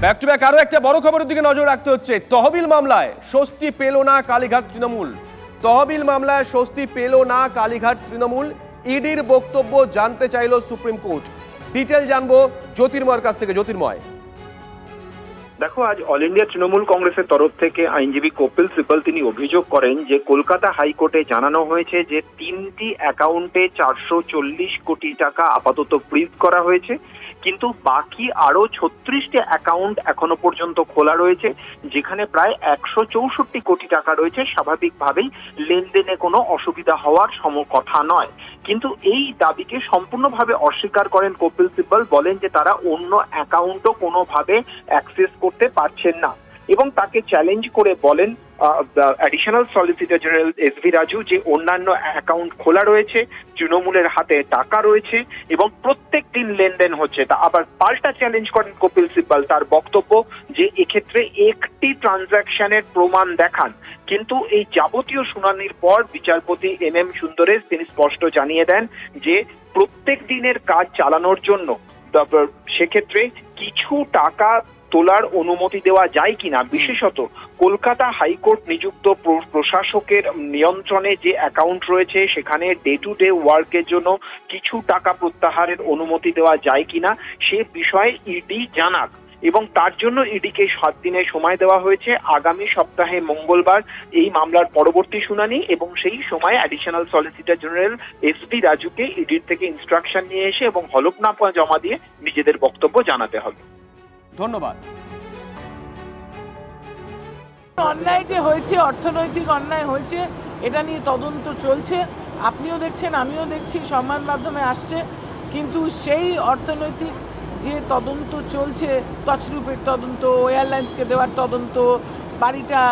Back to back আরো একটা বড় খবরের দিকে নজর রাখতে হচ্ছে। তহবিল মামলায় স্বস্তি পেল না কালীঘাট তৃণমূল। তহবিল মামলায় স্বস্তি পেল না কালীঘাট তৃণমূল। ইডির বক্তব্য জানতে চাইল সুপ্রিম কোর্ট। ডিটেল জানবো জ্যোতির্ময়ের কাছ থেকে। জ্যোতির্ময়, দেখো, আজ অল ইন্ডিয়া তৃণমূল কংগ্রেসের তরফ থেকে আইনজীবী কপিল সিব্বল তিনি অভিযোগ করেন যে কলকাতা হাইকোর্টে জানানো হয়েছে যে 3টি অ্যাকাউন্টে 440 কোটি টাকা আপাতত ফ্রিজ করা হয়েছে, কিন্তু বাকি আরো 36টি অ্যাকাউন্ট এখনো পর্যন্ত খোলা রয়েছে, যেখানে প্রায় 164 কোটি টাকা রয়েছে। স্বাভাবিকভাবেই লেনদেনে কোনো অসুবিধা হওয়ার কথা নয়, কিন্তু এই দাবিকে সম্পূর্ণভাবে অস্বীকার করেন কপিল সিব্বল। বলেন যে তারা অন্য অ্যাকাউন্টও কোনোভাবে অ্যাক্সেস করতে পারছেন না, এবং তাকে চ্যালেঞ্জ করে বলেন additional solicitor general SV Raju যে অন্যান্য অ্যাকাউন্ট খোলা রয়েছে, তৃণমূলের হাতে টাকা রয়েছে এবং প্রত্যেক দিন লেনদেন হচ্ছে। তা আবার পাল্টা চ্যালেঞ্জ করেন কপিল সিব্বল। তার বক্তব্য যে এক্ষেত্রে একটি ট্রানজাকশনের প্রমাণ দেখান, কিন্তু এই যাবতীয় শুনানির পর বিচারপতি MM সুন্দরেশ তিনি স্পষ্ট জানিয়ে দেন যে প্রত্যেক দিনের কাজ চালানোর জন্য সেক্ষেত্রে কিছু টাকা তোলার অনুমতি দেওয়া যায় কিনা, বিশেষত কলকাতা হাইকোর্ট নিযুক্ত প্রশাসকের নিয়ন্ত্রণে যে অ্যাকাউন্ট রয়েছে সেখানে ডে টু ডে ওয়ার্কের জন্য কিছু টাকা প্রত্যাহারের অনুমতি দেওয়া যায় কিনা সে বিষয়ে ইডি জানাক, এবং তার জন্য ইডিকে 7 দিনের সময় দেওয়া হয়েছে। আগামী সপ্তাহে মঙ্গলবার এই মামলার পরবর্তী শুনানি, এবং সেই সময় অ্যাডিশনাল সলিসিটর জেনারেল এসভি রাজুকে ইডির থেকে ইনস্ট্রাকশন নিয়ে এসে এবং হলফনামা জমা দিয়ে নিজেদের বক্তব্য জানাতে হবে। ধন্যবাদ। অন্যায় যে হয়েছে, অর্থনৈতিক অন্যায় হয়েছে, এটা নিয়ে তদন্ত চলছে। আপনিও দেখছেন, আমিও দেখছি, সংবাদ মাধ্যমে আসছে, কিন্তু সেই অর্থনৈতিক যে তদন্ত চলছে, তছরূপের তদন্ত, এয়ারলাইন্সকে দেওয়ার তদন্ত, বাড়িটা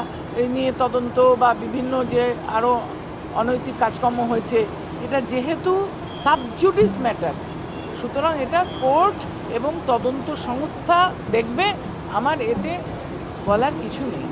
নিয়ে তদন্ত, বা বিভিন্ন যে আরও অনৈতিক কাজকর্ম হয়েছে, এটা যেহেতু সাবজুডিস ম্যাটার, সুতরাং এটা কোর্ট এবং তদন্ত সংস্থা দেখবে। আমার এতে বলার কিছু নেই।